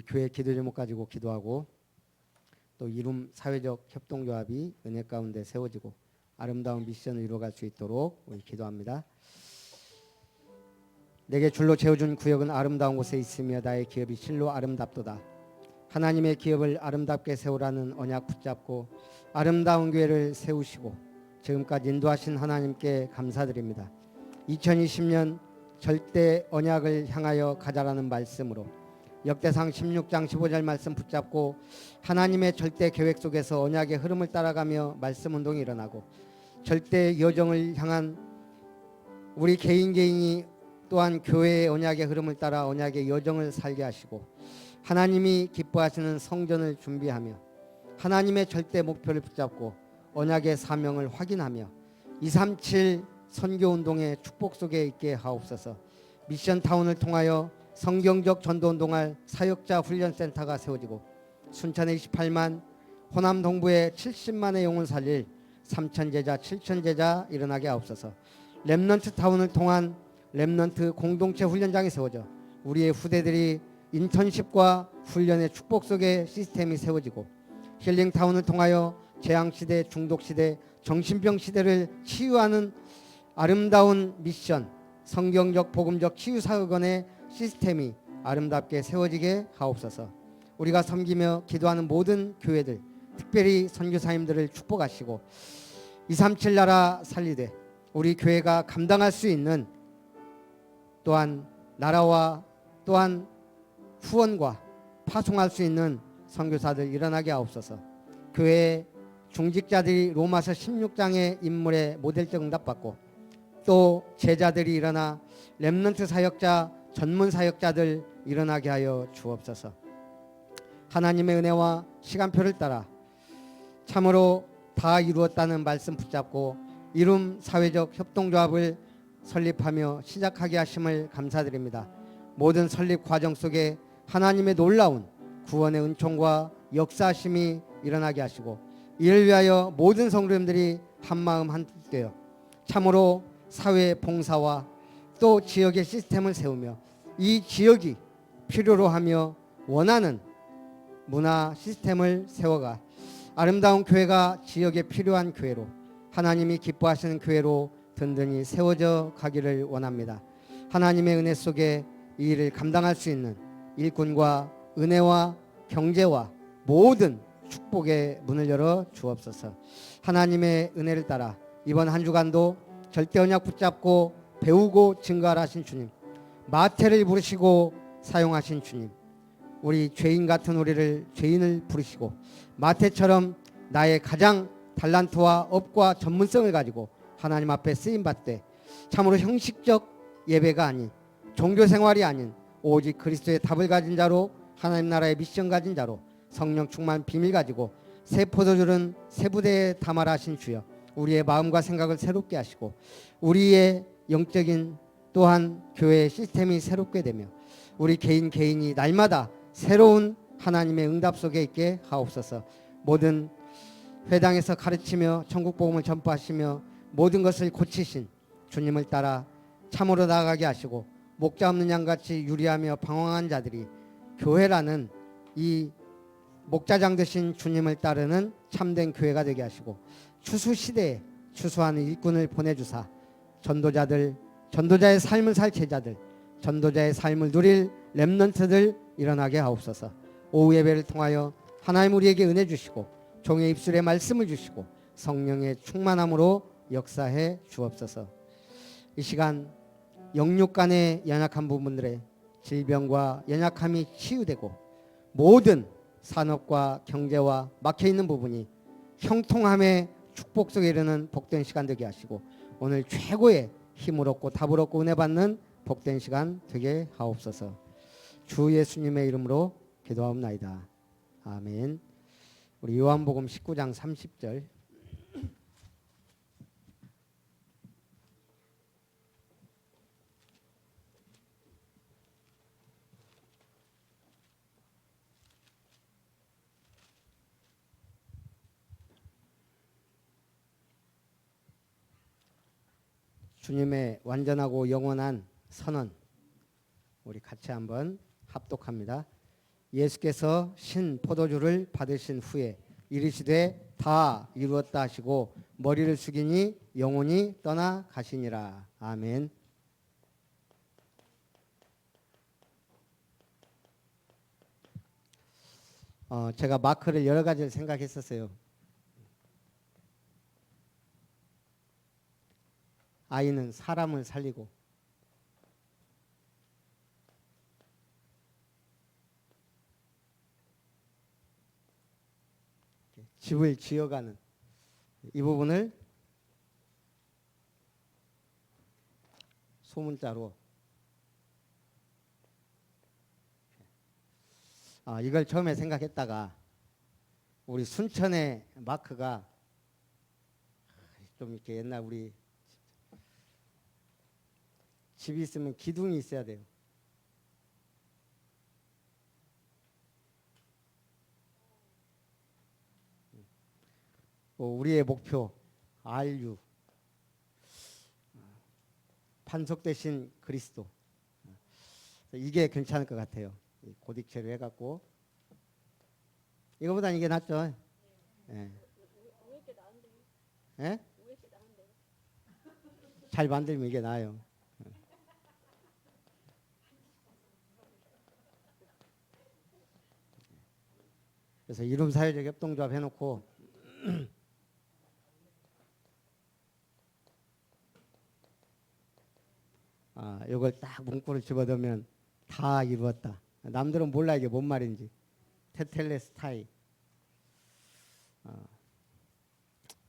교회 기도 제목 가지고 기도하고 또 이룸 사회적 협동조합이 은혜 가운데 세워지고 아름다운 미션을 이루어갈 수 있도록 우리 기도합니다. 내게 줄로 재어준 구역은 아름다운 곳에 있으며 나의 기업이 실로 아름답도다. 하나님의 기업을 아름답게 세우라는 언약 붙잡고 아름다운 교회를 세우시고 지금까지 인도하신 하나님께 감사드립니다. 2020년 절대 언약을 향하여 가자라는 말씀으로 역대상 16장 15절 말씀 붙잡고 하나님의 절대 계획 속에서 언약의 흐름을 따라가며 말씀 운동이 일어나고 절대 여정을 향한 우리 개인이 또한 교회의 언약의 흐름을 따라 언약의 여정을 살게 하시고 하나님이 기뻐하시는 성전을 준비하며 하나님의 절대 목표를 붙잡고 언약의 사명을 확인하며 237 선교운동의 축복 속에 있게 하옵소서. 미션타운을 통하여 성경적 전도운동할 사역자 훈련센터가 세워지고 순천에 28만 호남 동부에 70만의 영혼 살릴 3,000제자 7,000제자 일어나게 하옵소서. 렘넌트 타운을 통한 렘넌트 공동체 훈련장이 세워져 우리의 후대들이 인턴십과 훈련의 축복 속에 시스템이 세워지고 힐링타운을 통하여 재앙시대, 중독시대, 정신병 시대를 치유하는 아름다운 미션, 성경적 복음적 치유사역원의 시스템이 아름답게 세워지게 하옵소서. 우리가 섬기며 기도하는 모든 교회들, 특별히 선교사님들을 축복하시고 237 나라 살리되 우리 교회가 감당할 수 있는 또한 나라와 또한 후원과 파송할 수 있는 선교사들 일어나게 하옵소서. 교회 중직자들이 로마서 16장의 인물의 모델적 응답받고 또 제자들이 일어나 렘넌트 사역자 전문 사역자들 일어나게 하여 주옵소서. 하나님의 은혜와 시간표를 따라 참으로 다 이루었다는 말씀 붙잡고 이룸 사회적 협동조합을 설립하며 시작하게 하심을 감사드립니다. 모든 설립 과정 속에 하나님의 놀라운 구원의 은총과 역사하심이 일어나게 하시고 이를 위하여 모든 성도님들이 한마음 한뜻 되어 참으로 사회 봉사와 또 지역의 시스템을 세우며 이 지역이 필요로 하며 원하는 문화 시스템을 세워가 아름다운 교회가 지역에 필요한 교회로 하나님이 기뻐하시는 교회로 든든히 세워져 가기를 원합니다. 하나님의 은혜 속에 이 일을 감당할 수 있는 일꾼과 은혜와 경제와 모든 축복의 문을 열어 주옵소서. 하나님의 은혜를 따라 이번 한 주간도 절대 언약 붙잡고 배우고 증거하신 주님, 마태를 부르시고 사용하신 주님, 우리 죄인 같은 우리를 죄인을 부르시고 마태처럼 나의 가장 달란트와 업과 전문성을 가지고 하나님 앞에 쓰임받되 참으로 형식적 예배가 아닌 종교생활이 아닌 오직 그리스도의 답을 가진 자로 하나님 나라의 미션 가진 자로 성령 충만 비밀 가지고 새 포도주는 새 부대에 담아라 하신 주여, 우리의 마음과 생각을 새롭게 하시고 우리의 영적인 또한 교회의 시스템이 새롭게 되며 우리 개인이 날마다 새로운 하나님의 응답 속에 있게 하옵소서. 모든 회당에서 가르치며 천국 복음을 전파하시며 모든 것을 고치신 주님을 따라 참으로 나아가게 하시고 목자 없는 양같이 유리하며 방황한 자들이 교회라는 이 목자장 되신 주님을 따르는 참된 교회가 되게 하시고 추수 시대에 추수하는 일꾼을 보내주사 전도자의 삶을 살 제자들, 전도자의 삶을 누릴 렘넌트들 일어나게 하옵소서. 오후 예배를 통하여 하나님 우리에게 은혜 주시고 종의 입술에 말씀을 주시고 성령의 충만함으로 역사해 주옵소서. 이 시간 영육간의 연약한 부분들의 질병과 연약함이 치유되고 모든 산업과 경제와 막혀있는 부분이 형통함의 축복 속에 이르는 복된 시간 되게 하시고 오늘 최고의 힘을 얻고 답을 얻고 은혜 받는 복된 시간 되게 하옵소서. 주 예수님의 이름으로 기도하옵나이다. 아멘. 우리 요한복음 19장 30절. 주님의 완전하고 영원한 선언, 우리 같이 한번 합독합니다. 예수께서 신 포도주를 받으신 후에 이르시되 다 이루었다 하시고 머리를 숙이니 영혼이 떠나 가시니라. 아멘. 제가 마크를 여러 가지를 생각했었어요. 아이는 사람을 살리고, 집을 지어가는 이 부분을 소문자로 이걸 처음에 생각했다가 우리 순천의 마크가 좀 이렇게 옛날 우리 집이 있으면 기둥이 있어야 돼요. 우리의 목표 RU 판석 대신 그리스도, 이게 괜찮을 것 같아요. 고딕체로 해갖고 이거보단 이게 낫죠. 예. 예? 잘 만들면 이게 나아요. 그래서 이름 사회적 협동조합 해놓고 이걸 딱 문구를 집어넣으면 다 이루었다. 남들은 몰라 이게 뭔 말인지. 테텔레스타이.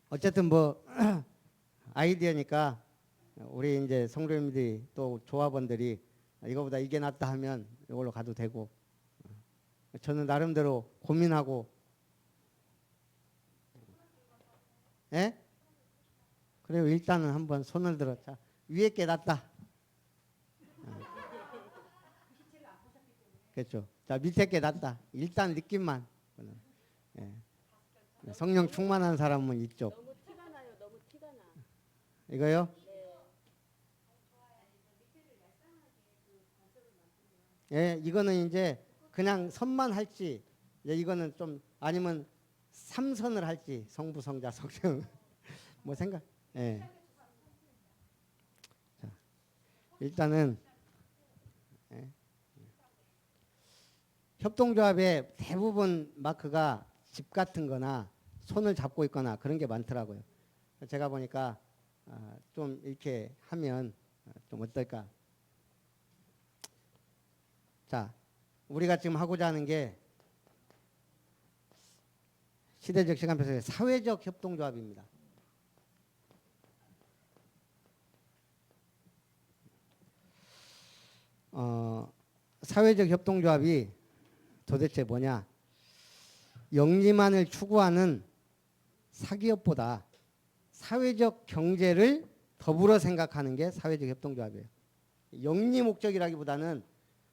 어쨌든 뭐 아이디어니까 우리 이제 성도님들이 또 조합원들이 이거보다 이게 낫다 하면 이걸로 가도 되고, 저는 나름대로 고민하고. 예? 그래요. 일단은 한번 손을 들어. 자, 위에 게 낫다. 그렇죠. 자, 밑에 게 낫다. 일단 느낌만. 예. 성령 충만한 사람은 이쪽. 너무 티가 나요. 너무 티가 나. 이거요? 예, 이거는 이제 그냥 선만 할지, 이거는 좀 아니면 삼선을 할지, 성부, 성자, 성령 뭐 생각. 예. 자, 일단은 협동조합의 대부분 마크가 집 같은 거나 손을 잡고 있거나 그런 게 많더라고요. 제가 보니까 좀 이렇게 하면 좀 어떨까. 자, 우리가 지금 하고자 하는 게 시대적 시간표에서 사회적 협동조합입니다. 사회적 협동조합이 도대체 뭐냐? 영리만을 추구하는 사기업보다 사회적 경제를 더불어 생각하는 게 사회적 협동조합이에요. 영리 목적이라기보다는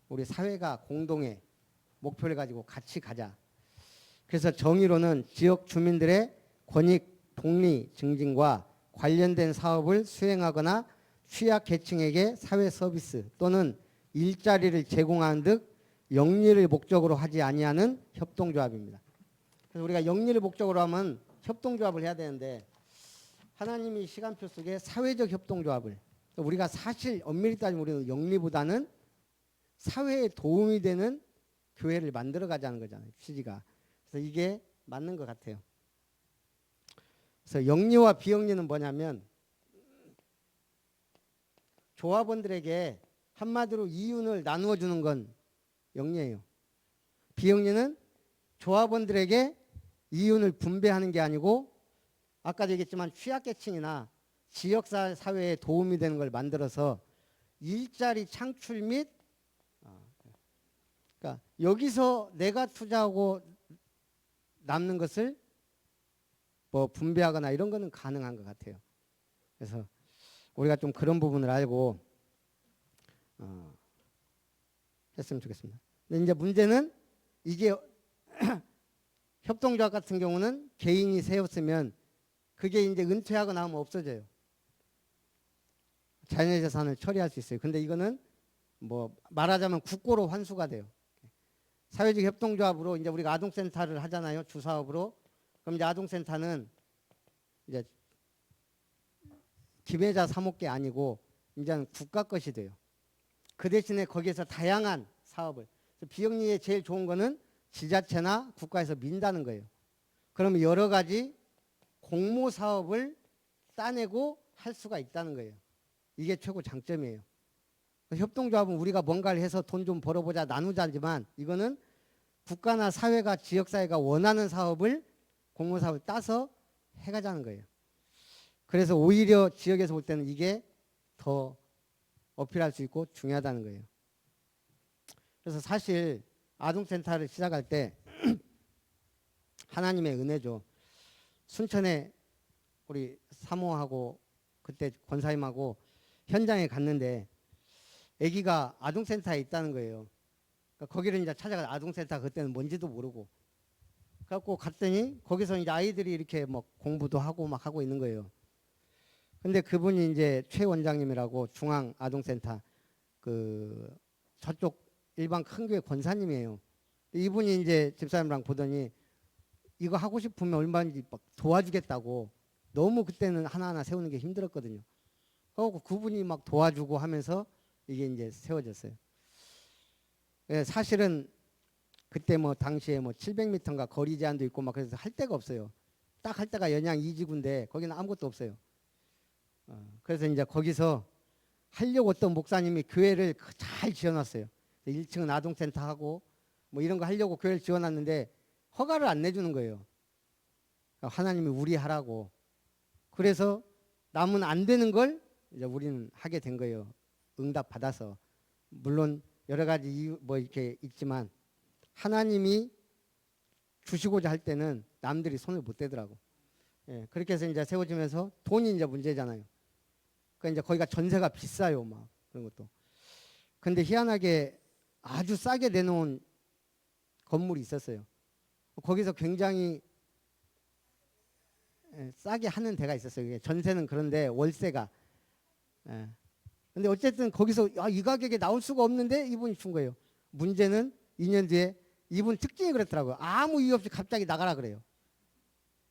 우리 사회가 공동의 목표를 가지고 같이 가자. 그래서 정의로는 지역 주민들의 권익 독리 증진과 관련된 사업을 수행하거나 취약계층에게 사회 서비스 또는 일자리를 제공하는 등 영리를 목적으로 하지 아니하는 협동조합입니다. 그래서 우리가 영리를 목적으로 하면 협동조합을 해야 되는데, 하나님이 시간표 속에 사회적 협동조합을, 우리가 사실 엄밀히 따지면 우리는 영리보다는 사회에 도움이 되는 교회를 만들어 가자는 거잖아요. 취지가. 그래서 이게 맞는 것 같아요. 그래서 영리와 비영리는 뭐냐면, 조합원들에게 한마디로 이윤을 나누어 주는 건 영리예요. 비영리는 조합원들에게 이윤을 분배하는 게 아니고, 아까도 얘기했지만 취약계층이나 지역사회에 도움이 되는 걸 만들어서 일자리 창출 및, 그러니까 여기서 내가 투자하고 남는 것을 뭐 분배하거나 이런 거는 가능한 것 같아요. 그래서 우리가 좀 그런 부분을 알고 했으면 좋겠습니다. 근데 이제 문제는 이게 협동조합 같은 경우는 개인이 세웠으면 그게 이제 은퇴하고 나면 없어져요. 자연의 재산을 처리할 수 있어요. 근데 이거는 뭐 말하자면 국고로 환수가 돼요. 사회적 협동조합으로 이제 우리가 아동센터를 하잖아요. 주사업으로. 그럼 이제 아동센터는 이제 기회자 사목계 아니고 이제는 국가 것이 돼요. 그 대신에 거기에서 다양한 사업을. 비영리에 제일 좋은 거는 지자체나 국가에서 민다는 거예요. 그러면 여러 가지 공모 사업을 따내고 할 수가 있다는 거예요. 이게 최고 장점이에요. 협동조합은 우리가 뭔가를 해서 돈 좀 벌어보자 나누자지만 이거는 국가나 사회가 지역사회가 원하는 사업을 공모사업을 따서 해가자는 거예요. 그래서 오히려 지역에서 볼 때는 이게 더 어필할 수 있고 중요하다는 거예요. 그래서 사실 아동센터를 시작할 때 하나님의 은혜죠. 순천에 우리 사모하고 그때 권사님하고 현장에 갔는데 아기가 아동센터에 있다는 거예요. 그러니까 거기를 이제 찾아가 아동센터 그때는 뭔지도 모르고 그래갖고 갔더니 거기서 이제 아이들이 이렇게 뭐 공부도 하고 막 하고 있는 거예요. 근데 그분이 이제 최 원장님이라고 중앙 아동센터 그 저쪽 일반 큰 교회 권사님이에요. 이분이 이제 집사님랑 보더니 이거 하고 싶으면 얼마든지 막 도와주겠다고. 너무 그때는 하나하나 세우는 게 힘들었거든요. 그래갖고 그분이 막 도와주고 하면서 이게 이제 세워졌어요. 예, 사실은 그때 뭐 당시에 뭐 700m인가 거리 제한도 있고 막 그래서 할 데가 없어요. 딱 할 데가 연양 2지구인데 거기는 아무것도 없어요. 그래서 이제 거기서 하려고 어떤 목사님이 교회를 잘 지어놨어요. 1층은 아동센터 하고 뭐 이런 거 하려고 교회를 지어놨는데 허가를 안 내주는 거예요. 하나님이 우리 하라고. 그래서 남은 안 되는 걸 이제 우리는 하게 된 거예요. 응답 받아서. 물론 여러 가지 이유 뭐 이렇게 있지만 하나님이 주시고자 할 때는 남들이 손을 못 대더라고. 예, 그렇게 해서 이제 세워지면서 돈이 이제 문제잖아요. 그러니까 이제 거기가 전세가 비싸요, 막 그런 것도. 근데 희한하게 아주 싸게 내놓은 건물이 있었어요. 거기서 굉장히 싸게 하는 데가 있었어요. 전세는 그런데 월세가. 예. 근데 어쨌든 거기서 이 가격에 나올 수가 없는데 이분이 준 거예요. 문제는 2년 뒤에 이분 특징이 그렇더라고요. 아무 이유 없이 갑자기 나가라 그래요.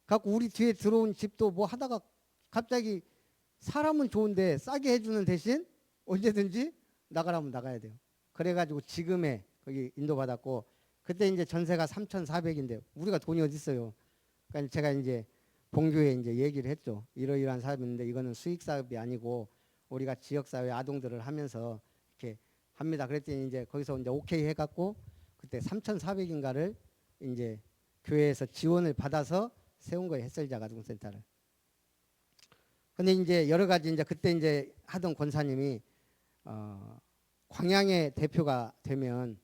갖고 우리 뒤에 들어온 집도 뭐 하다가 갑자기 사람은 좋은데 싸게 해주는 대신 언제든지 나가라면 나가야 돼요. 그래가지고 지금의 거기 인도받았고 그때 이제 전세가 3,400인데 우리가 돈이 어디 있어요. 그러니까 제가 이제 본교에 이제 얘기를 했죠. 이러이러한 사업이 있는데 이거는 수익 사업이 아니고 우리가 지역사회 아동들을 하면서 이렇게 합니다. 그랬더니 이제 거기서 이제 오케이 해갖고 그때 3,400인가를 이제 교회에서 지원을 받아서 세운 거예요. 햇살자 아동센터를. 근데 이제 여러 가지 이제 그때 이제 하던 권사님이 광양의 대표가 되면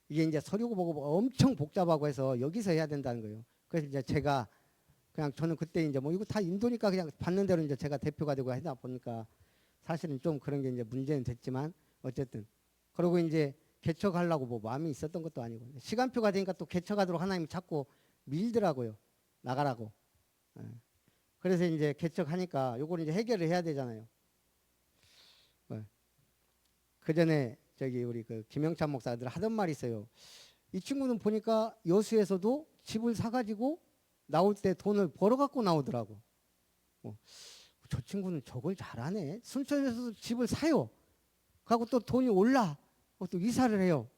이게 이제 서류 보고 엄청 복잡하고 해서 여기서 해야 된다는 거예요. 그래서 이제 제가 그냥 저는 그때 이제 뭐 이거 다 인도니까 그냥 받는 대로 이제 제가 대표가 되고 하다 보니까 사실은 좀 그런 게 이제 문제는 됐지만 어쨌든 그리고 이제 개척하려고 뭐 마음이 있었던 것도 아니고 시간표가 되니까 또 개척하도록 하나님이 자꾸 밀더라고요. 나가라고. 그래서 이제 개척하니까 요걸 이제 해결을 해야 되잖아요. 그 전에 저기 우리 그 김영찬 목사들 하던 말이 있어요. 이 친구는 보니까 여수에서도 집을 사가지고 나올 때 돈을 벌어갖고 나오더라고. 저 친구는 저걸 잘하네. 순천에서도 집을 사요. 그리고 또 돈이 올라. 또 이사를 해요.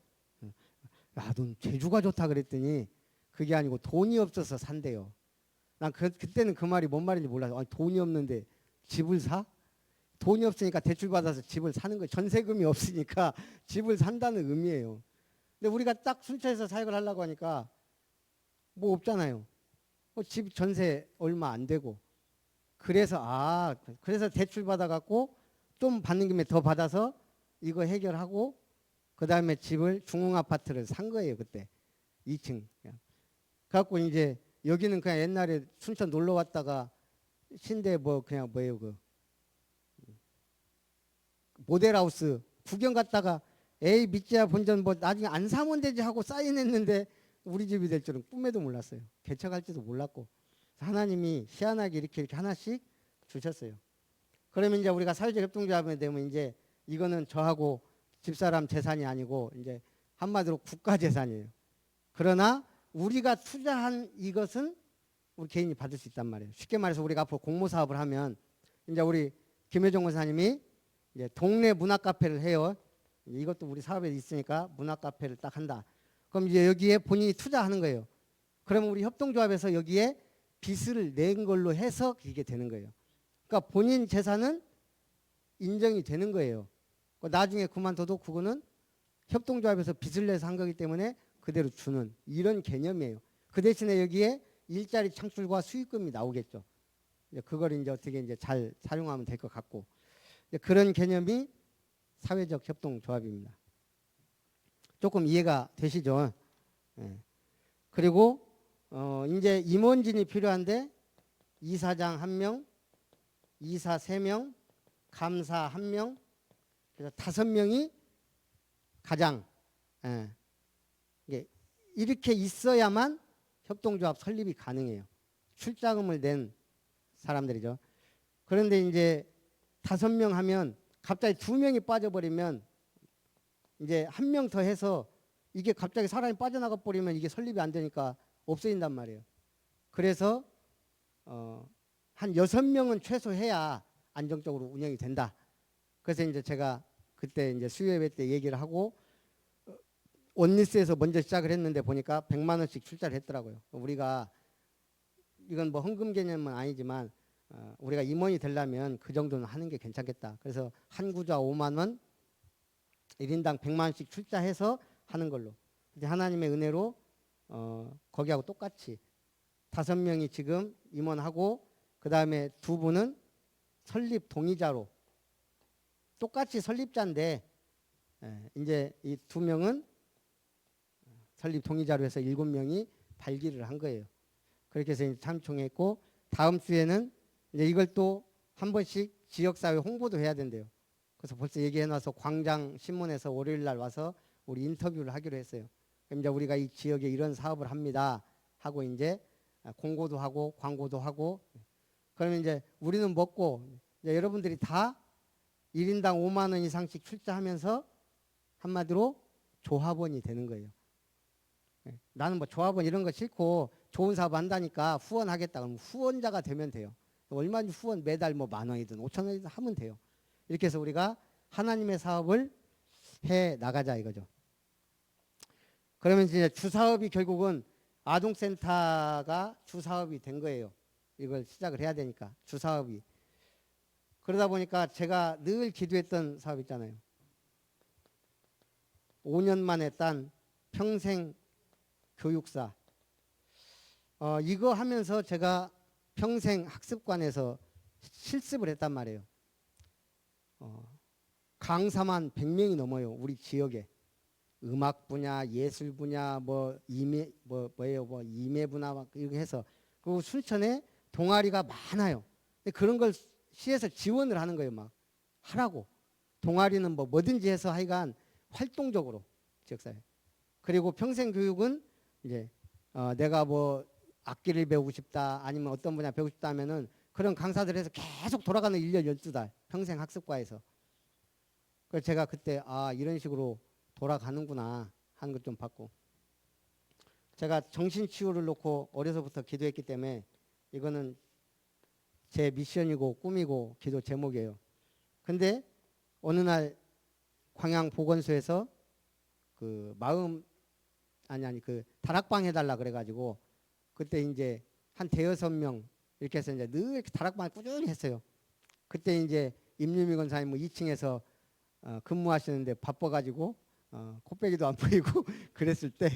야, 넌 재주가 좋다 그랬더니 그게 아니고 돈이 없어서 산대요. 난 그때는 그 말이 뭔 말인지 몰라서 아니, 돈이 없는데 집을 사? 돈이 없으니까 대출 받아서 집을 사는 거예요. 전세금이 없으니까 집을 산다는 의미예요. 근데 우리가 딱 순천에서 사역을 하려고 하니까 뭐 없잖아요. 집 전세 얼마 안 되고. 그래서 대출 받아갖고 좀 받는 김에 더 받아서 이거 해결하고 그 다음에 집을 중흥 아파트를 산 거예요. 그때 2층. 그래갖고 이제 여기는 그냥 옛날에 순천 놀러 왔다가 신대 뭐 그냥 뭐예요 그 모델하우스 구경 갔다가 에이 믿지야 본전 뭐 나중에 안 사면 되지 하고 사인했는데 우리 집이 될 줄은 꿈에도 몰랐어요. 개척할지도 몰랐고 하나님이 희한하게 이렇게 하나씩 주셨어요. 그러면 이제 우리가 사회적 협동조합이 되면 이제 이거는 저하고 집사람 재산이 아니고 이제 한마디로 국가 재산이에요. 그러나 우리가 투자한 이것은 우리 개인이 받을 수 있단 말이에요. 쉽게 말해서 우리가 앞으로 공모 사업을 하면 이제 우리 김효정 권사님이 이제 동네 문화 카페를 해요. 이것도 우리 사업에 있으니까 문화 카페를 딱 한다. 그럼 이제 여기에 본인이 투자하는 거예요. 그러면 우리 협동조합에서 여기에 빚을 낸 걸로 해서 이게 되는 거예요. 그러니까 본인 재산은 인정이 되는 거예요. 나중에 그만둬도 그거는 협동조합에서 빚을 내서 한 거기 때문에 그대로 주는 이런 개념이에요. 그 대신에 여기에 일자리 창출과 수익금이 나오겠죠. 그걸 이제 어떻게 이제 잘 활용하면 될 것 같고 그런 개념이 사회적 협동조합입니다. 조금 이해가 되시죠? 예. 그리고 이제 임원진이 필요한데 이사장 1명, 이사 3명, 감사 1명, 그래서 5명이 가장 이렇게 있어야만 협동조합 설립이 가능해요. 출자금을 낸 사람들이죠. 그런데 이제 5명 하면 갑자기 2명이 빠져버리면 이제 1명 더 해서 이게 갑자기 사람이 빠져나가 버리면 이게 설립이 안 되니까 없어진단 말이에요. 그래서 한 6명은 최소 해야 안정적으로 운영이 된다. 그래서 이제 제가 그때 이제 수요예배 때 얘기를 하고 원리스에서 먼저 시작을 했는데 보니까 100만 원씩 출자를 했더라고요. 우리가 이건 뭐 헌금 개념은 아니지만 우리가 임원이 되려면 그 정도는 하는 게 괜찮겠다. 그래서 한 구좌 5만 원, 1인당 100만 원씩 출자해서 하는 걸로. 근데 하나님의 은혜로 거기하고 똑같이 5명이 지금 임원하고 그 다음에 2분은 설립 동의자로 똑같이 설립자인데 이제 이 2명은 설립 동의자로 해서 7명이 발기를 한 거예요. 그렇게 해서 참총했고 다음 주에는 이제 이걸 또 한 번씩 지역사회 홍보도 해야 된대요. 그래서 벌써 얘기해놔서 광장 신문에서 월요일 날 와서 우리 인터뷰를 하기로 했어요. 그럼 이제 우리가 이 지역에 이런 사업을 합니다 하고 이제 공고도 하고 광고도 하고 그러면 이제 우리는 먹고 이제 여러분들이 다 1인당 5만 원 이상씩 출자하면서 한마디로 조합원이 되는 거예요. 나는 뭐 조합원 이런 거 싫고 좋은 사업 한다니까 후원하겠다 그러면 후원자가 되면 돼요. 얼마든지 후원 매달 뭐 10,000원이든 5,000원이든 하면 돼요. 이렇게 해서 우리가 하나님의 사업을 해 나가자 이거죠. 그러면 이제 주사업이 결국은 아동센터가 주사업이 된 거예요. 이걸 시작을 해야 되니까 주사업이. 그러다 보니까 제가 늘 기도했던 사업 있잖아요. 5년 만에 딴 평생 교육사. 이거 하면서 제가 평생 학습관에서 실습을 했단 말이에요. 강사만 100명이 넘어요. 우리 지역에. 음악 분야, 예술 분야, 뭐 임예 분야 막 이렇게 해서 그리고 순천에 동아리가 많아요. 근데 그런 걸 시에서 지원을 하는 거예요. 막 하라고. 동아리는 뭐 뭐든지 해서 하여간 활동적으로 지역사회. 그리고 평생 교육은 이제 내가 뭐 악기를 배우고 싶다 아니면 어떤 분야 배우고 싶다 하면은 그런 강사들 해서 계속 돌아가는 1년 12달 평생 학습과에서. 그래서 제가 그때 이런 식으로 돌아가는구나 하는 것 좀 봤고 제가 정신치유를 놓고 어려서부터 기도했기 때문에 이거는 제 미션이고 꿈이고 기도 제목이에요. 근데 어느 날 광양보건소에서 그 그 다락방 해달라 그래가지고 그때 이제 한 5-6명 이렇게 해서 이제 늘 다락방을 꾸준히 했어요. 그때 이제 임유미 권사님 뭐 2층에서 근무하시는데 바빠가지고 코빼기도 안 보이고 그랬을 때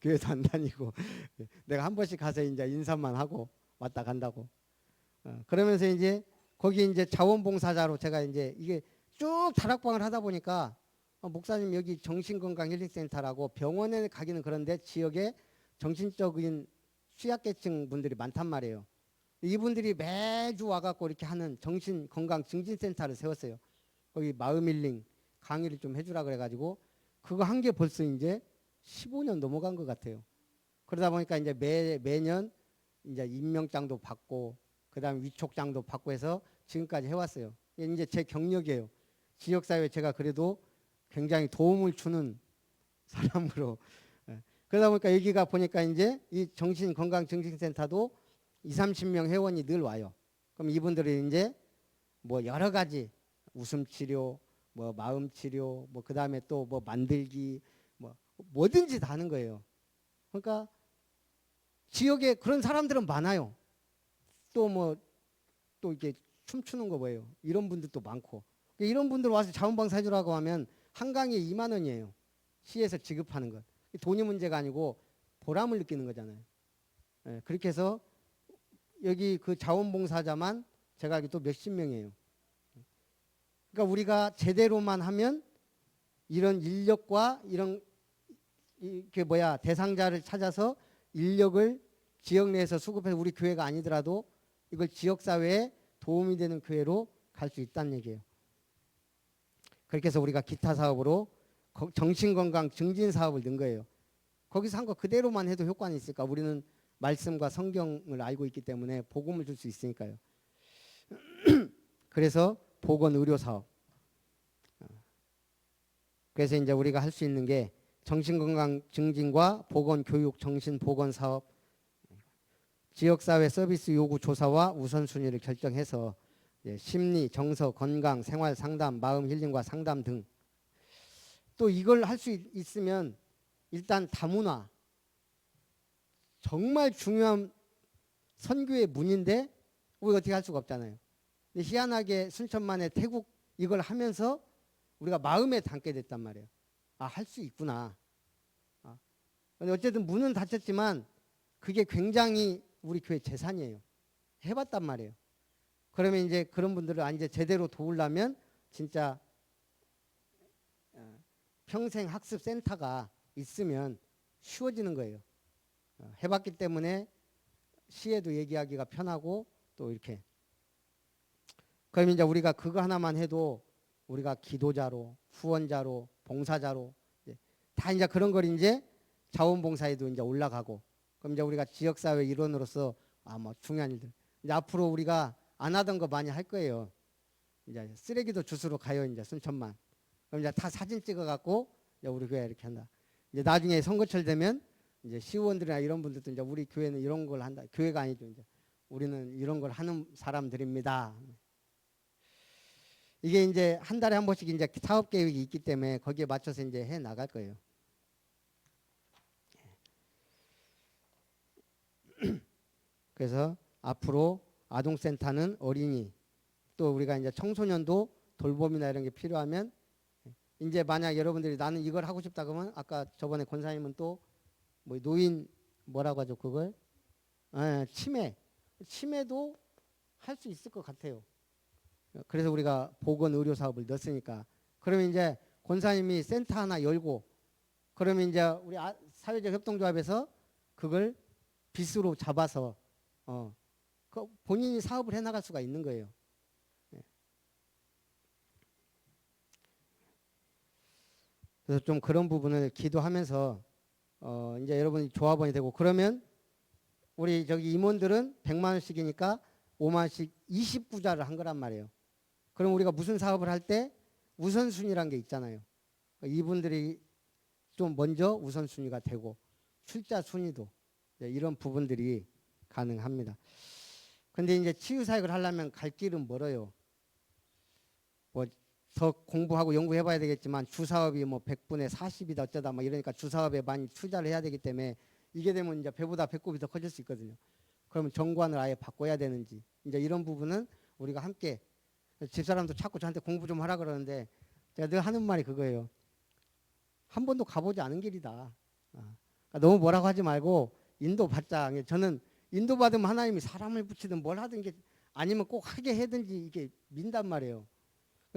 교회도 안 다니고 내가 한 번씩 가서 이제 인사만 하고 왔다 간다고. 그러면서 이제 거기 이제 자원봉사자로 제가 이제 이게 쭉 다락방을 하다 보니까 목사님 여기 정신건강 힐링센터라고 병원에 가기는 그런데 지역에 정신적인 취약계층 분들이 많단 말이에요. 이분들이 매주 와갖고 이렇게 하는 정신건강 증진센터를 세웠어요. 거기 마음힐링 강의를 좀 해주라 그래가지고 그거 한 게 벌써 이제 15년 넘어간 것 같아요. 그러다 보니까 이제 매년 이제 임명장도 받고 그다음에 위촉장도 받고 해서 지금까지 해왔어요. 이게 이제 제 경력이에요. 지역사회에 제가 그래도 굉장히 도움을 주는 사람으로 그러다 보니까 여기가 보니까 이제 이 정신건강증진센터도 2, 30명 회원이 늘 와요. 그럼 이분들이 이제 뭐 여러 가지 웃음 치료, 뭐 마음 치료, 뭐 그다음에 또 뭐 만들기, 뭐 뭐든지 다 하는 거예요. 그러니까 지역에 그런 사람들은 많아요. 또 뭐 또 이렇게 춤추는 거 뭐예요. 이런 분들도 많고. 이런 분들 와서 자원봉사 해주라고 하면 한 강의에 2만 원이에요. 시에서 지급하는 것. 돈이 문제가 아니고 보람을 느끼는 거잖아요. 예, 그렇게 해서 여기 그 자원봉사자만 제가 알기로 또 몇십 명이에요. 그러니까 우리가 제대로만 하면 이런 인력과 이런 이게 뭐야 대상자를 찾아서 인력을 지역 내에서 수급해서 우리 교회가 아니더라도 이걸 지역 사회에 도움이 되는 교회로 갈 수 있다는 얘기예요. 그렇게 해서 우리가 기타 사업으로 정신건강 증진 사업을 넣은 거예요. 거기서 한 거 그대로만 해도 효과는 있을까? 우리는 말씀과 성경을 알고 있기 때문에 복음을 줄 수 있으니까요. 그래서 보건 의료 사업. 그래서 이제 우리가 할 수 있는 게 정신건강 증진과 보건 교육 정신 보건 사업, 지역사회 서비스 요구 조사와 우선순위를 결정해서 심리, 정서, 건강, 생활 상담, 마음 힐링과 상담 등 또 이걸 할 수 있으면 일단 다문화 정말 중요한 선교의 문인데 우리가 어떻게 할 수가 없잖아요. 근데 희한하게 순천만에 태국 이걸 하면서 우리가 마음에 담게 됐단 말이에요. 아, 할 수 있구나. 근데 어쨌든 문은 닫혔지만 그게 굉장히 우리 교회 재산이에요. 해봤단 말이에요. 그러면 이제 그런 분들을 이제 제대로 도우려면 진짜 평생 학습 센터가 있으면 쉬워지는 거예요. 해봤기 때문에 시에도 얘기하기가 편하고 또 이렇게. 그럼 이제 우리가 그거 하나만 해도 우리가 기도자로, 후원자로, 봉사자로 다 이제 그런 걸 이제 자원봉사에도 이제 올라가고. 그럼 이제 우리가 지역사회 일원으로서 뭐 중요한 일들. 이제 앞으로 우리가 안 하던 거 많이 할 거예요. 이제 쓰레기도 주스러 가요. 이제 순천만. 그럼 이제 다 사진 찍어갖고 이제 우리 교회 이렇게 한다. 이제 나중에 선거철 되면 이제 시의원들이나 이런 분들도 이제 우리 교회는 이런 걸 한다. 교회가 아니죠. 이제 우리는 이런 걸 하는 사람들입니다. 이게 이제 한 달에 한 번씩 이제 사업 계획이 있기 때문에 거기에 맞춰서 이제 해 나갈 거예요. 그래서 앞으로 아동센터는 어린이 또 우리가 이제 청소년도 돌봄이나 이런 게 필요하면 이제 만약 여러분들이 나는 이걸 하고 싶다 그러면 아까 저번에 권사님은 또 뭐 노인 뭐라고 하죠 그걸 치매도 할 수 있을 것 같아요. 그래서 우리가 보건 의료 사업을 넣었으니까 그러면 이제 권사님이 센터 하나 열고 그러면 이제 우리 사회적 협동조합에서 그걸 빚으로 잡아서 본인이 사업을 해나갈 수가 있는 거예요. 그래서 좀 그런 부분을 기도하면서 이제 여러분이 조합원이 되고 그러면 우리 저기 임원들은 100만 원씩이니까 5만 원씩 29자를 한 거란 말이에요. 그럼 우리가 무슨 사업을 할 때 우선순위란 게 있잖아요. 이분들이 좀 먼저 우선순위가 되고 출자 순위도 이런 부분들이 가능합니다. 근데 이제 치유사역을 하려면 갈 길은 멀어요. 뭐 더 공부하고 연구해봐야 되겠지만 주사업이 뭐 100분의 40이다 어쩌다 뭐 이러니까 주사업에 많이 투자를 해야 되기 때문에 이게 되면 이제 배보다 배꼽이 더 커질 수 있거든요. 그러면 정관을 아예 바꿔야 되는지 이제 이런 부분은 우리가 함께 집사람도 자꾸 저한테 공부 좀 하라 그러는데 제가 늘 하는 말이 그거예요. 한 번도 가보지 않은 길이다. 그러니까 너무 뭐라고 하지 말고 인도받자. 저는 인도받으면 하나님이 사람을 붙이든 뭘 하든 게 아니면 꼭 하게 해든지 이게 민단 말이에요.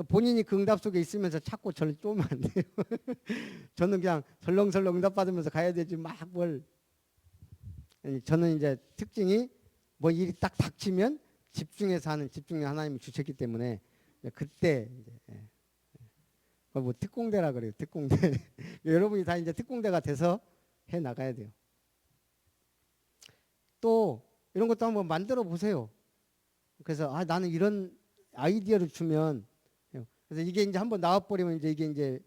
본인이 그 응답 속에 있으면서 자꾸 저를 쪼면 안 돼요. 저는 그냥 설렁설렁 응답 받으면서 가야 되지 막 뭘. 저는 이제 특징이 뭐 일이 딱 닥치면 집중해서 하는 집중력 하나님이 주셨기 때문에 그때 이제 뭐 특공대라 그래요. 특공대. 여러분이 다 이제 특공대가 돼서 해 나가야 돼요. 또 이런 것도 한번 만들어 보세요. 그래서 나는 이런 아이디어를 주면 그래서 이게 이제 한번 나와버리면 이제 이게 이제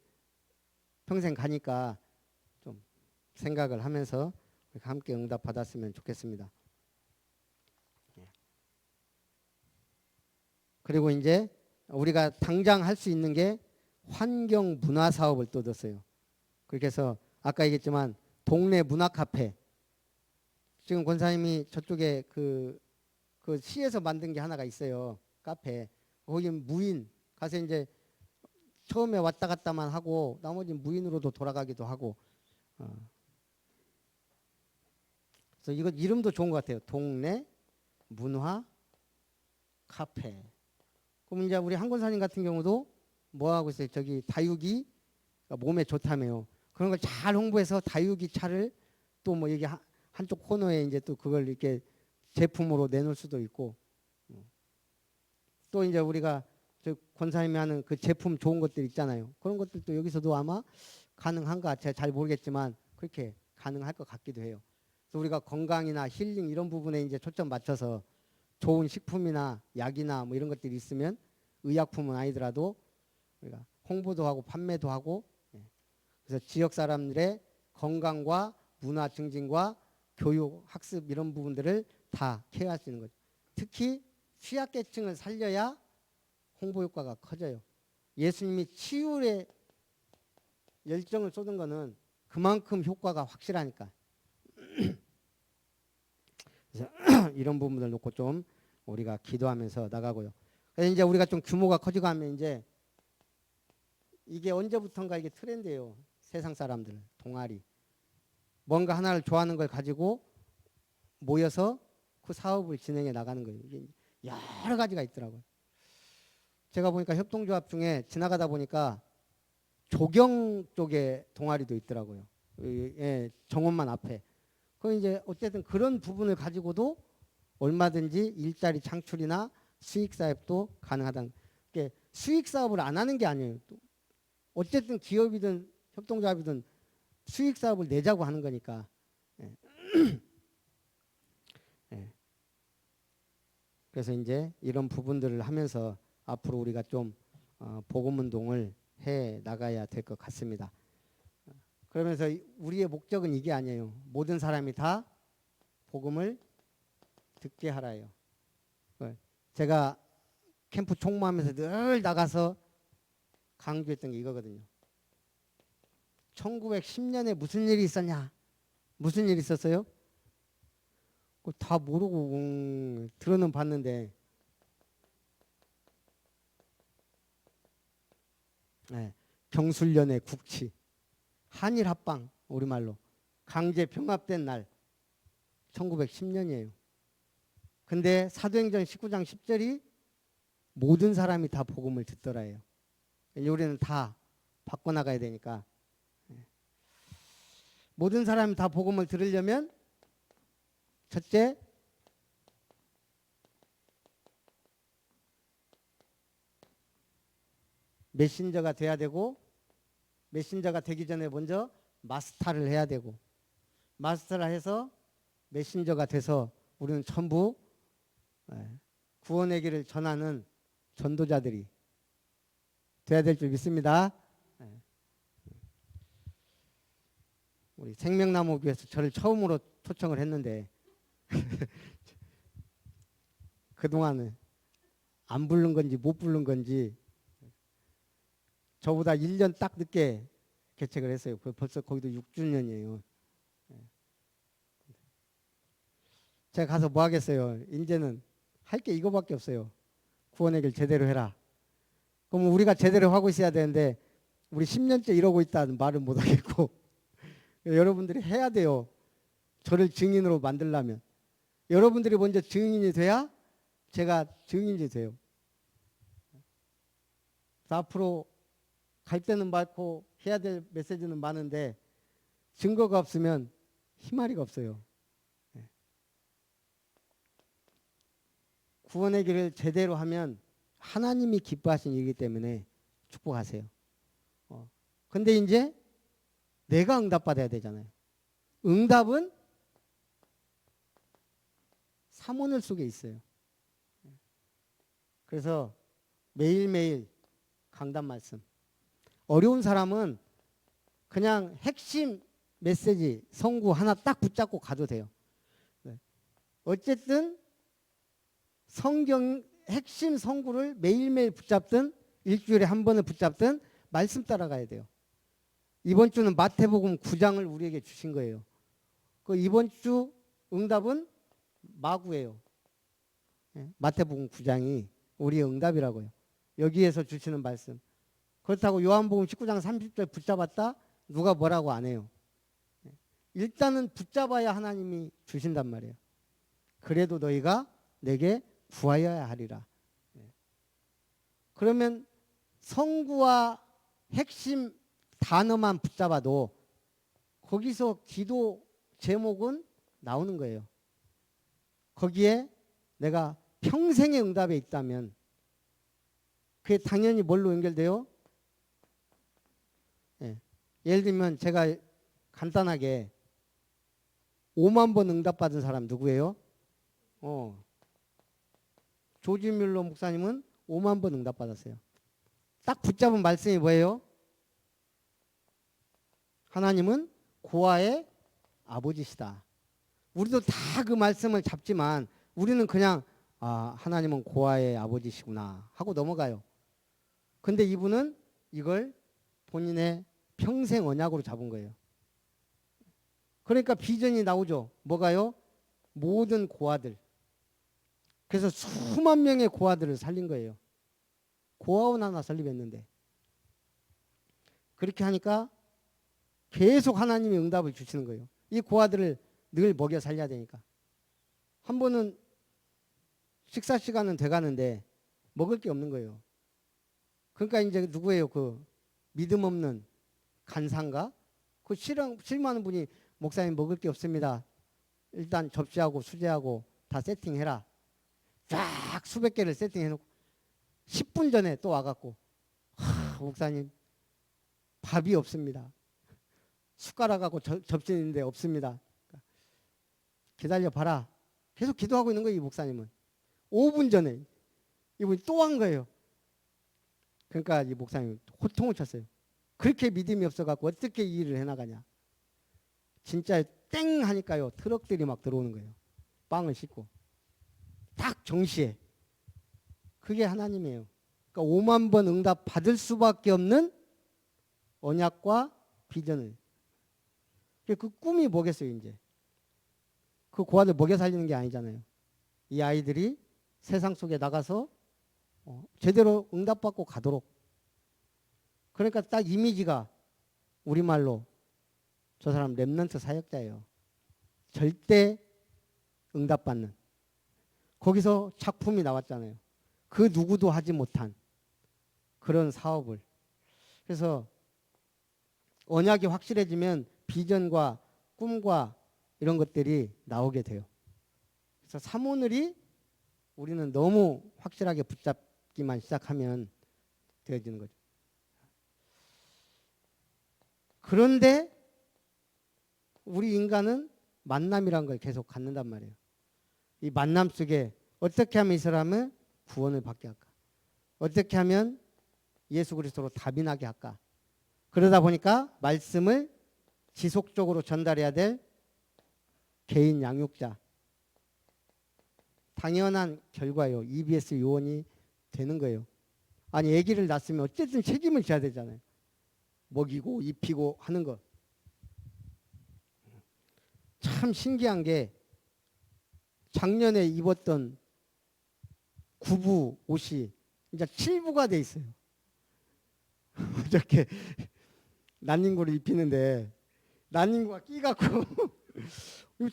평생 가니까 좀 생각을 하면서 함께 응답 받았으면 좋겠습니다. 그리고 이제 우리가 당장 할 수 있는 게 환경 문화 사업을 또 넣었어요. 그렇게 해서 아까 얘기했지만 동네 문화 카페, 지금 권사님이 저쪽에 그 시에서 만든 게 하나가 있어요. 카페. 거기 무인 가서 이제 처음에 왔다 갔다만 하고 나머지 무인으로도 돌아가기도 하고. 그래서 이거 이름도 좋은 것 같아요. 동네 문화 카페. 그럼 이제 우리 한 권사님 같은 경우도 뭐 하고 있어요? 저기 다육이 몸에 좋다며요. 그런 걸 잘 홍보해서 다육이 차를 또 뭐 여기 한쪽 코너에 이제 또 그걸 이렇게 제품으로 내놓을 수도 있고, 또 이제 우리가 저 권사님이 하는 그 제품 좋은 것들 있잖아요. 그런 것들도 여기서도 아마 가능한가 제가 잘 모르겠지만 그렇게 가능할 것 같기도 해요. 그래서 우리가 건강이나 힐링 이런 부분에 이제 초점 맞춰서 좋은 식품이나 약이나 뭐 이런 것들이 있으면 의약품은 아니더라도 우리가 홍보도 하고 판매도 하고, 그래서 지역 사람들의 건강과 문화 증진과 교육, 학습 이런 부분들을 다 케어할 수 있는 거죠. 특히 취약계층을 살려야 홍보 효과가 커져요. 예수님이 치유에 열정을 쏟은 거는 그만큼 효과가 확실하니까. 그래서 이런 부분들 놓고 좀 우리가 기도하면서 나가고요. 그래서 이제 우리가 좀 규모가 커지고 하면 이제 이게 언제부턴가 이게 트렌드예요. 세상 사람들 동아리. 뭔가 하나를 좋아하는 걸 가지고 모여서 그 사업을 진행해 나가는 거예요. 이게 여러 가지가 있더라고요. 제가 보니까 협동조합 중에 지나가다 보니까 조경 쪽에 동아리도 있더라고요. 예, 정원만 앞에. 그 이제 어쨌든 그런 부분을 가지고도 얼마든지 일자리 창출이나 수익 사업도 가능하다는. 수익 사업을 안 하는 게 아니에요. 또 어쨌든 기업이든 협동조합이든 수익 사업을 내자고 하는 거니까. 예. 예. 그래서 이제 이런 부분들을 하면서 앞으로 우리가 좀 복음 운동을 해 나가야 될 것 같습니다. 그러면서 우리의 목적은 이게 아니에요. 모든 사람이 다 복음을 듣게 하라요. 제가 캠프 총무하면서 늘 나가서 강조했던 게 이거거든요. 1910년에 무슨 일이 있었냐? 무슨 일이 있었어요? 다 모르고 들어는 봤는데, 네, 경술련의 국치, 한일 합방, 우리말로 강제 병합된 날 1910년이에요. 근데 사도행전 19장 10절이 모든 사람이 다 복음을 듣더라예요. 우리는 다 바꿔나가야 되니까. 모든 사람이 다 복음을 들으려면 첫째, 메신저가 돼야 되고, 메신저가 되기 전에 먼저 마스터를 해야 되고, 마스터를 해서 메신저가 돼서 우리는 전부 구원의 길을 전하는 전도자들이 돼야 될 줄 믿습니다. 우리 생명나무 교회에서 저를 처음으로 초청을 했는데 그동안은 안 부른 건지 못 부른 건지 저보다 1년 딱 늦게 개척을 했어요. 벌써 거기도 6주년이에요. 제가 가서 뭐 하겠어요. 이제는 할 게 이거밖에 없어요. 구원의 길 제대로 해라. 그럼 우리가 제대로 하고 있어야 되는데 우리 10년째 이러고 있다는 말은 못 하겠고 여러분들이 해야 돼요. 저를 증인으로 만들려면. 여러분들이 먼저 증인이 돼야 제가 증인이 돼요. 앞으로 갈 때는 많고 해야 될 메시지는 많은데 증거가 없으면 희마리가 없어요. 구원의 길을 제대로 하면 하나님이 기뻐하신 일이기 때문에 축복하세요. 근데 이제 내가 응답받아야 되잖아요. 응답은 사모늘 속에 있어요. 그래서 매일매일 강단 말씀. 어려운 사람은 그냥 핵심 메시지, 성구 하나 딱 붙잡고 가도 돼요. 네. 어쨌든 성경 핵심 성구를 매일매일 붙잡든 일주일에 한 번을 붙잡든 말씀 따라가야 돼요. 이번 주는 마태복음 9장을 우리에게 주신 거예요. 그 이번 주 응답은 마구예요. 마태복음 9장이 우리의 응답이라고요. 여기에서 주시는 말씀. 그렇다고 요한복음 19장 30절 붙잡았다? 누가 뭐라고 안 해요. 일단은 붙잡아야 하나님이 주신단 말이에요. 그래도 너희가 내게 구하여야 하리라. 그러면 성구와 핵심 단어만 붙잡아도 거기서 기도 제목은 나오는 거예요. 거기에 내가 평생의 응답에 있다면 그게 당연히 뭘로 연결돼요? 예를 들면 제가 간단하게 5만 번 응답받은 사람 누구예요? 조지 뮬러 목사님은 5만 번 응답받았어요. 딱 붙잡은 말씀이 뭐예요? 하나님은 고아의 아버지시다. 우리도 다 그 말씀을 잡지만 우리는 그냥 하나님은 고아의 아버지시구나 하고 넘어가요. 근데 이분은 이걸 본인의 평생 언약으로 잡은 거예요. 그러니까 비전이 나오죠. 뭐가요? 모든 고아들. 그래서 수만 명의 고아들을 살린 거예요. 고아원 하나 설립했는데. 그렇게 하니까 계속 하나님이 응답을 주시는 거예요. 이 고아들을 늘 먹여 살려야 되니까. 한 번은 식사 시간은 돼가는데 먹을 게 없는 거예요. 그러니까 이제 누구예요? 그 믿음 없는 간사인가? 그 실망하는 분이 목사님 먹을 게 없습니다. 일단 접시하고 수제하고 다 세팅해라. 쫙 수백 개를 세팅해놓고 10분 전에 또 와갖고 목사님 밥이 없습니다. 숟가락하고 접시 있는데 없습니다. 기다려 봐라. 계속 기도하고 있는 거예요. 이 목사님은. 5분 전에 이분이 또 한 거예요. 그러니까 이 목사님이 호통을 쳤어요. 그렇게 믿음이 없어갖고 어떻게 이 일을 해나가냐. 진짜 땡 하니까요. 트럭들이 막 들어오는 거예요. 빵을 싣고. 딱 정시에. 그게 하나님이에요. 그러니까 5만 번 응답 받을 수밖에 없는 언약과 비전을. 그 꿈이 뭐겠어요, 이제. 그 고아들 먹여 살리는 게 아니잖아요. 이 아이들이 세상 속에 나가서 제대로 응답받고 가도록. 그러니까 딱 이미지가 우리말로 저 사람 렘넌트 사역자예요. 절대 응답받는. 거기서 작품이 나왔잖아요. 그 누구도 하지 못한 그런 사업을. 그래서 언약이 확실해지면 비전과 꿈과 이런 것들이 나오게 돼요. 그래서 사모늘이 우리는 너무 확실하게 붙잡기만 시작하면 되어지는 거죠. 그런데 우리 인간은 만남이란 걸 계속 갖는단 말이에요. 이 만남 속에 어떻게 하면 이 사람을 구원을 받게 할까? 어떻게 하면 예수 그리스도로 답이 나게 할까? 그러다 보니까 말씀을 지속적으로 전달해야 될 개인 양육자. 당연한 결과예요. EBS 요원이 되는 거예요. 아니 아기를 낳았으면 어쨌든 책임을 져야 되잖아요. 먹이고 입히고 하는 거. 참 신기한 게 작년에 입었던 9부 옷이 이제 7부가 돼 있어요. 어저께 난닝구를 입히는데 난닝구가 끼갖고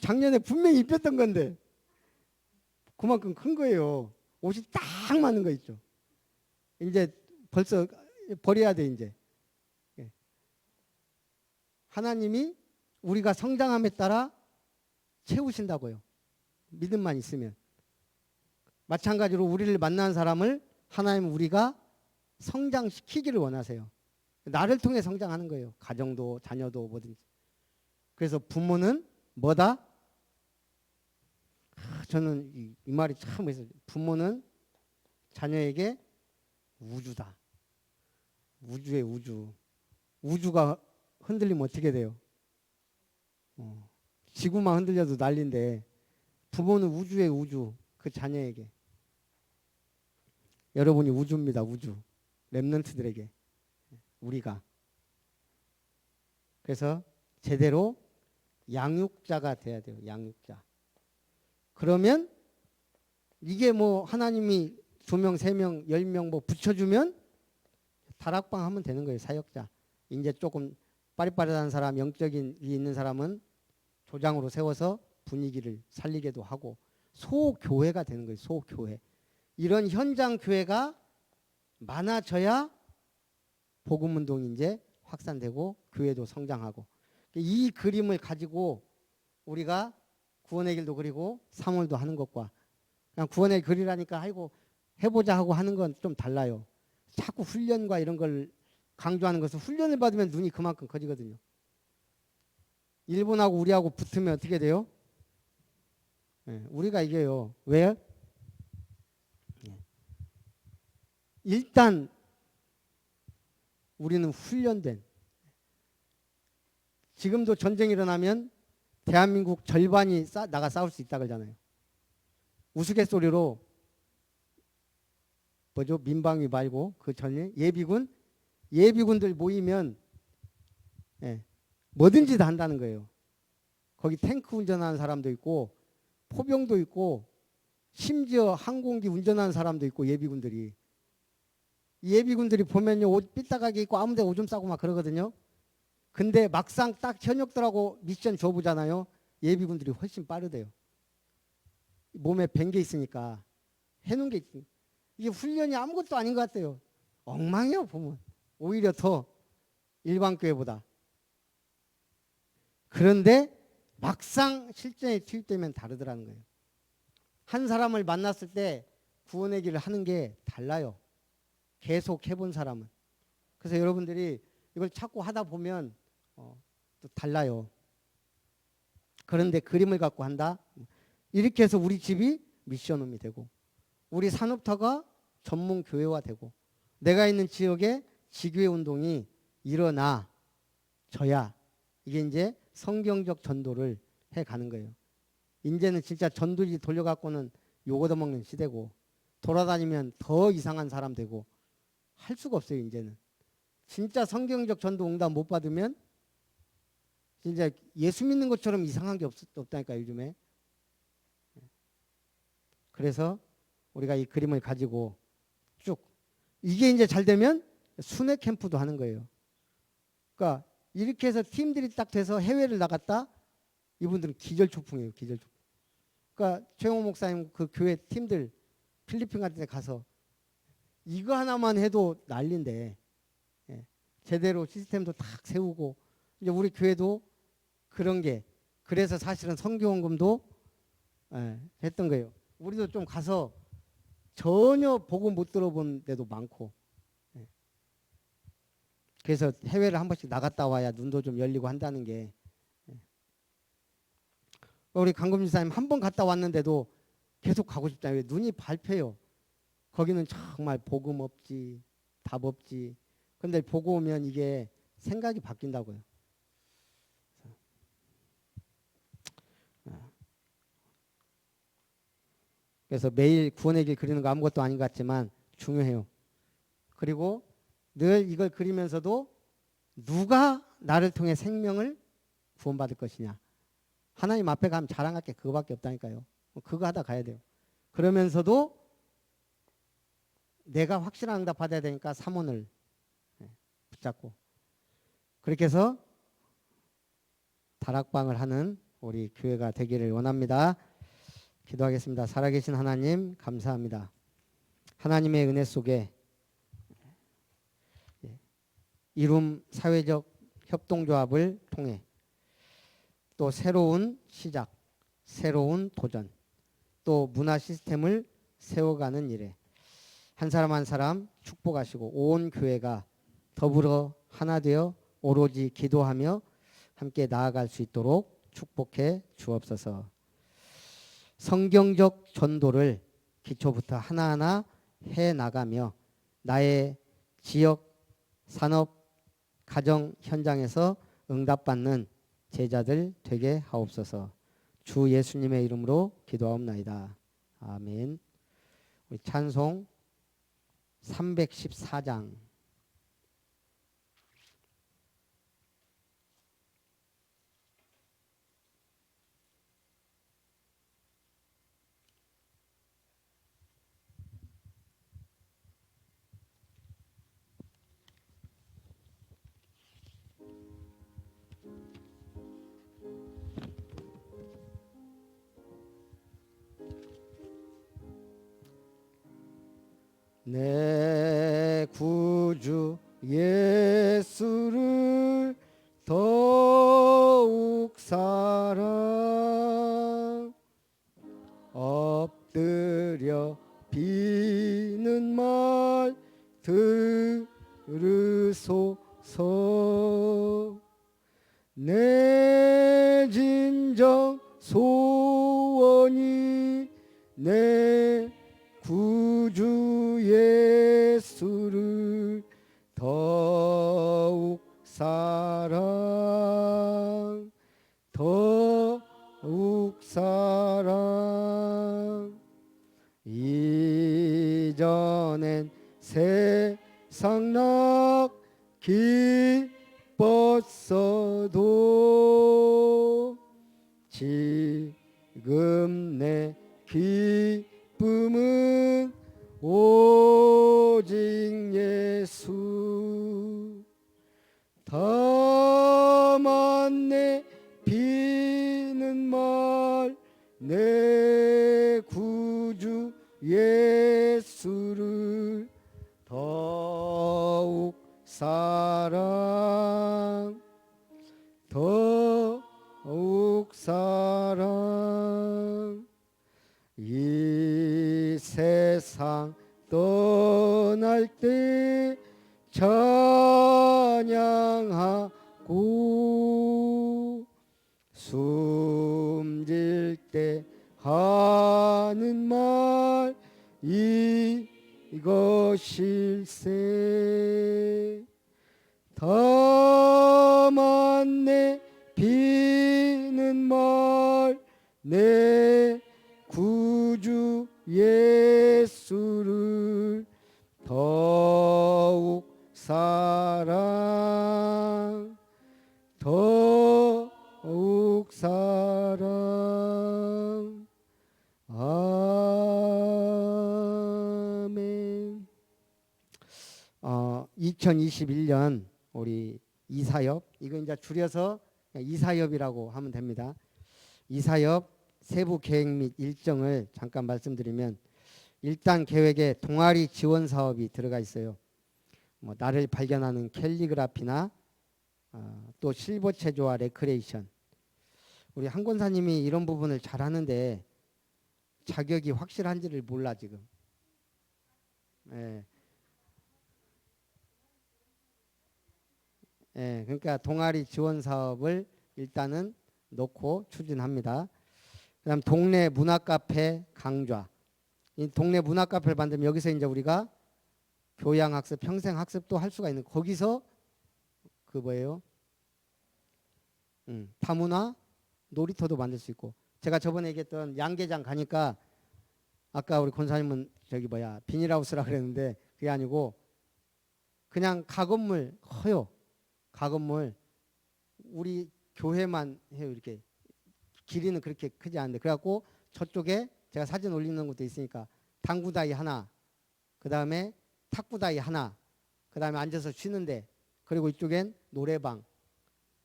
작년에 분명히 입혔던 건데 그만큼 큰 거예요. 옷이 딱 맞는 거 있죠. 이제 벌써 버려야 돼 이제. 하나님이 우리가 성장함에 따라 채우신다고요. 믿음만 있으면. 마찬가지로 우리를 만난 사람을 하나님 우리가 성장시키기를 원하세요. 나를 통해 성장하는 거예요. 가정도 자녀도 뭐든지. 그래서 부모는 뭐다? 저는 이 말이 참 멋있어요. 부모는 자녀에게 우주다. 우주의 우주. 우주가 흔들리면 어떻게 돼요? 지구만 흔들려도 난리인데 부모는 우주의 우주 그 자녀에게 여러분이 우주입니다. 우주 렘넌트들에게 우리가 그래서 제대로 양육자가 돼야 돼요. 양육자. 그러면 이게 뭐 하나님이 2명, 3명, 10명 뭐 붙여주면 다락방 하면 되는 거예요. 사역자. 이제 조금 빠릿빠릿한 사람, 영적인 이 있는 사람은 조장으로 세워서 분위기를 살리게도 하고 소교회가 되는 거예요. 소교회. 이런 현장 교회가 많아져야 복음운동이 이제 확산되고 교회도 성장하고 이 그림을 가지고 우리가 구원의 길도 그리고 사물도 하는 것과 그냥 구원의 글이라니까 아이고 해보자 하고 하는 건 좀 달라요. 자꾸 훈련과 이런 걸 강조하는 것은 훈련을 받으면 눈이 그만큼 커지거든요. 일본하고 우리하고 붙으면 어떻게 돼요? 우리가 이겨요. 왜? 일단 우리는 훈련된 지금도 전쟁이 일어나면 대한민국 절반이 나가 싸울 수 있다 그러잖아요. 우스갯소리로 뭐죠? 민방위 말고 그 전에 예비군들 모이면 뭐든지 다 한다는 거예요. 거기 탱크 운전하는 사람도 있고 포병도 있고 심지어 항공기 운전하는 사람도 있고 예비군들이 보면요 옷 삐딱하게 입고 아무데 오줌 싸고 막 그러거든요. 근데 막상 딱 현역들하고 미션 줘보잖아요. 예비군들이 훨씬 빠르대요. 몸에 밴 게 있으니까 해놓은 게 있으니까 이게 훈련이 아무것도 아닌 것 같아요. 엉망이에요 보면. 오히려 더 일반 교회보다. 그런데 막상 실전에 투입되면 다르더라는 거예요. 한 사람을 만났을 때 구원의 길을 하는 게 달라요. 계속 해본 사람은. 그래서 여러분들이 이걸 자꾸 하다 보면 또 달라요. 그런데 그림을 갖고 한다. 이렇게 해서 우리 집이 미션홈이 되고 우리 산업터가 전문 교회화 되고 내가 있는 지역에 지교회 운동이 일어나져야 이게 이제 성경적 전도를 해가는 거예요. 이제는 진짜 전도지 돌려갖고는 욕 얻어먹는 시대고 돌아다니면 더 이상한 사람 되고 할 수가 없어요. 이제는 진짜 성경적 전도 응답 못 받으면 진짜 예수 믿는 것처럼 이상한 게 없다니까 요즘에. 그래서 우리가 이 그림을 가지고 쭉 이게 이제 잘 되면 순회 캠프도 하는 거예요. 그러니까 이렇게 해서 팀들이 딱 돼서 해외를 나갔다. 이분들은 기절초풍이에요. 기절초풍. 그러니까 최영호 목사님 그 교회 팀들 필리핀 같은 데 가서 이거 하나만 해도 난리인데 제대로 시스템도 딱 세우고 이제 우리 교회도 그런 게 그래서 사실은 선교원금도 했던 거예요. 우리도 좀 가서 전혀 보고 못 들어본 데도 많고 그래서 해외를 한 번씩 나갔다 와야 눈도 좀 열리고 한다는 게 우리 강금 지사님 한 번 갔다 왔는데도 계속 가고 싶잖아요. 눈이 밟혀요. 거기는 정말 복음 없지 답 없지. 근데 보고 오면 이게 생각이 바뀐다고요. 그래서 매일 구원의 길 그리는 거 아무것도 아닌 것 같지만 중요해요. 그리고 늘 이걸 그리면서도 누가 나를 통해 생명을 구원받을 것이냐. 하나님 앞에 가면 자랑할 게 그거밖에 없다니까요. 그거 하다 가야 돼요. 그러면서도 내가 확실한 응답 받아야 되니까 사문을 붙잡고 그렇게 해서 다락방을 하는 우리 교회가 되기를 원합니다. 기도하겠습니다. 살아계신 하나님 감사합니다. 하나님의 은혜 속에 이룸 사회적 협동조합을 통해 또 새로운 시작, 새로운 도전, 또 문화 시스템을 세워가는 일에 한 사람 한 사람 축복하시고 온 교회가 더불어 하나 되어 오로지 기도하며 함께 나아갈 수 있도록 축복해 주옵소서. 성경적 전도를 기초부터 하나하나 해나가며 나의 지역, 산업, 가정 현장에서 응답받는 제자들 되게 하옵소서. 주 예수님의 이름으로 기도하옵나이다. 아멘. 우리 찬송 314장. 내 구주 예수를 더욱 사랑 엎드려 비는 말 들으소서. 내 진정 소원이 내 구주 예수를 더욱 사랑 더욱 사랑. 이전엔 세상 나 기뻤어도 지금 내 기쁨은 오직 예수. 다만 내 비는 말 내 구주 예수를 더욱 사랑 더욱 사랑. 이 세상 떠날 때 찬양하고 숨질 때 하는 말 이것일세. 다만 내 비는 말 내 구주 예수를 더욱 사랑 더욱 사랑. 아멘. 2021년 우리 이사협, 이거 이제 줄여서 이사협이라고 하면 됩니다. 이사협 세부 계획 및 일정을 잠깐 말씀드리면, 일단 계획에 동아리 지원 사업이 들어가 있어요. 뭐 나를 발견하는 캘리그라피나 또 실버 체조와 레크레이션. 우리 한 권사님이 이런 부분을 잘 하는데 자격이 확실한지를 몰라 지금. 예. 예, 그러니까 동아리 지원 사업을 일단은 놓고 추진합니다. 그다음 동네 문화 카페 강좌. 이 동네 문화 카페를 만들면 여기서 이제 우리가 교양 학습, 평생 학습도 할 수가 있는, 거기서 그 뭐예요? 다문화 놀이터도 만들 수 있고. 제가 저번에 얘기했던 양계장 가니까 아까 우리 권사님은 저기 뭐야 비닐하우스라 그랬는데 그게 아니고 그냥 가건물 커요. 가건물 우리 교회만 해요. 이렇게 길이는 그렇게 크지 않은데, 그래갖고 저쪽에 제가 사진 올리는 것도 있으니까 당구다이 하나, 그 다음에 탁구다이 하나, 그 다음에 앉아서 쉬는데, 그리고 이쪽엔 노래방.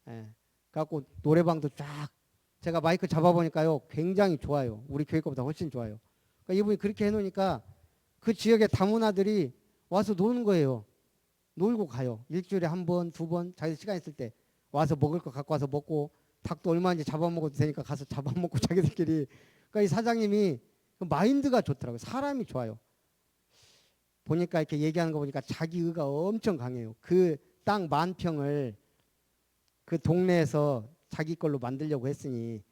예. 그래갖고 노래방도 쫙 제가 마이크 잡아보니까요 굉장히 좋아요. 우리 교회 거보다 훨씬 좋아요. 그러니까 이분이 그렇게 해놓으니까 그 지역의 다문화들이 와서 노는 거예요. 놀고 가요. 일주일에 한 번, 두 번 자기 시간 있을 때 와서 먹을 거 갖고 와서 먹고, 닭도 얼마인지 잡아먹어도 되니까 가서 잡아먹고 자기들끼리. 그러니까 이 사장님이 마인드가 좋더라고요. 사람이 좋아요. 보니까 이렇게 얘기하는 거 보니까 자기 의가 엄청 강해요. 그 땅 10,000평을 그 동네에서 자기 걸로 만들려고 했으니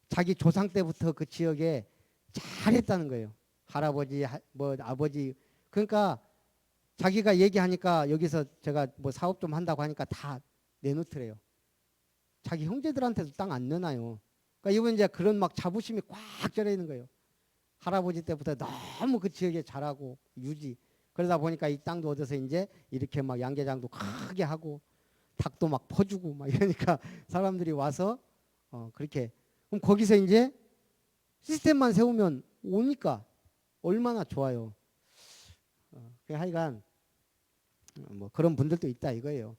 자기 조상 때부터 그 지역에 잘했다는 거예요. 할아버지, 뭐 아버지. 그러니까 자기가 얘기하니까 여기서 제가 뭐 사업 좀 한다고 하니까 다 내놓더래요. 자기 형제들한테도 땅 안 내놔요. 그러니까 이분 이제 그런 막 자부심이 꽉 절여 있는 거예요. 할아버지 때부터 너무 그 지역에 잘하고 유지. 그러다 보니까 이 땅도 얻어서 이제 이렇게 막 양계장도 크게 하고 닭도 막 퍼주고 막 이러니까 사람들이 와서 그렇게 그럼 거기서 이제 시스템만 세우면 오니까 얼마나 좋아요. 하여간 뭐 그런 분들도 있다 이거예요.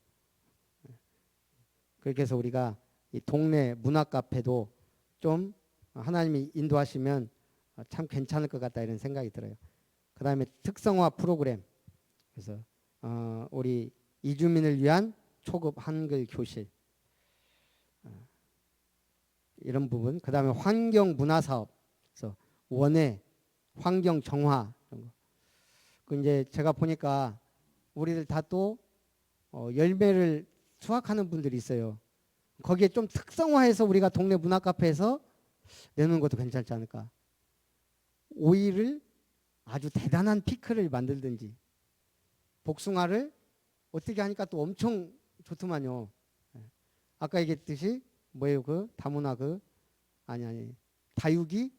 그렇게 해서 우리가 이 동네 문화 카페도 좀 하나님이 인도하시면 참 괜찮을 것 같다 이런 생각이 들어요. 그 다음에 특성화 프로그램. 그래서 우리 이주민을 위한 초급 한글 교실. 이런 부분. 그 다음에 환경 문화 사업. 그래서 원예, 환경 정화. 이런 거. 그 이제 제가 보니까 우리들 다 또 열매를 수확하는 분들이 있어요. 거기에 좀 특성화해서 우리가 동네 문화 카페에서 내놓는 것도 괜찮지 않을까. 오이를 아주 대단한 피클을 만들든지 복숭아를 어떻게 하니까 또 엄청 좋더만요. 아까 얘기했듯이 뭐예요 그 다문화 그 아니 다육이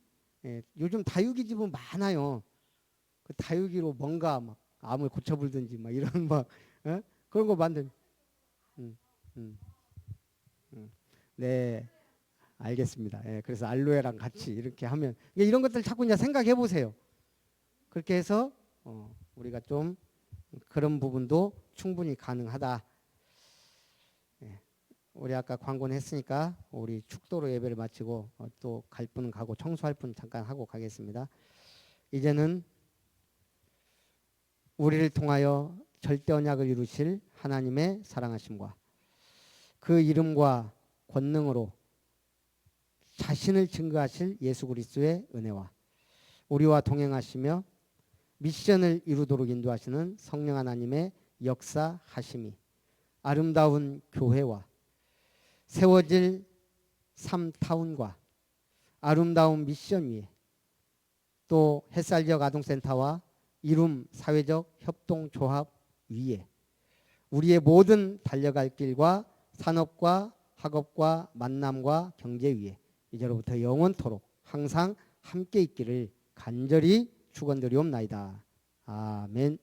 요즘 다육이 집은 많아요. 그 다육이로 뭔가 막 암을 고쳐불든지 막 이런 막 그런 거 만든. 음, 음, 네. 알겠습니다. 그래서 알로에랑 같이 이렇게 하면 이런 것들 자꾸 이제 생각해 보세요. 그렇게 해서 우리가 좀 그런 부분도 충분히 가능하다. 우리 아까 광고는 했으니까 우리 축도로 예배를 마치고 또 갈 분은 가고 청소할 분 잠깐 하고 가겠습니다. 이제는 우리를 통하여 절대 언약을 이루실 하나님의 사랑하심과 그 이름과 권능으로 자신을 증거하실 예수 그리스도의 은혜와 우리와 동행하시며 미션을 이루도록 인도하시는 성령 하나님의 역사하심이 아름다운 교회와 세워질 삼타운과 아름다운 미션 위에 또 햇살지역 아동센터와 이룸 사회적 협동조합 위에 우리의 모든 달려갈 길과 산업과 학업과 만남과 경제 위에 이제로부터 영원토록 항상 함께 있기를 간절히 축원드리옵나이다. 아멘.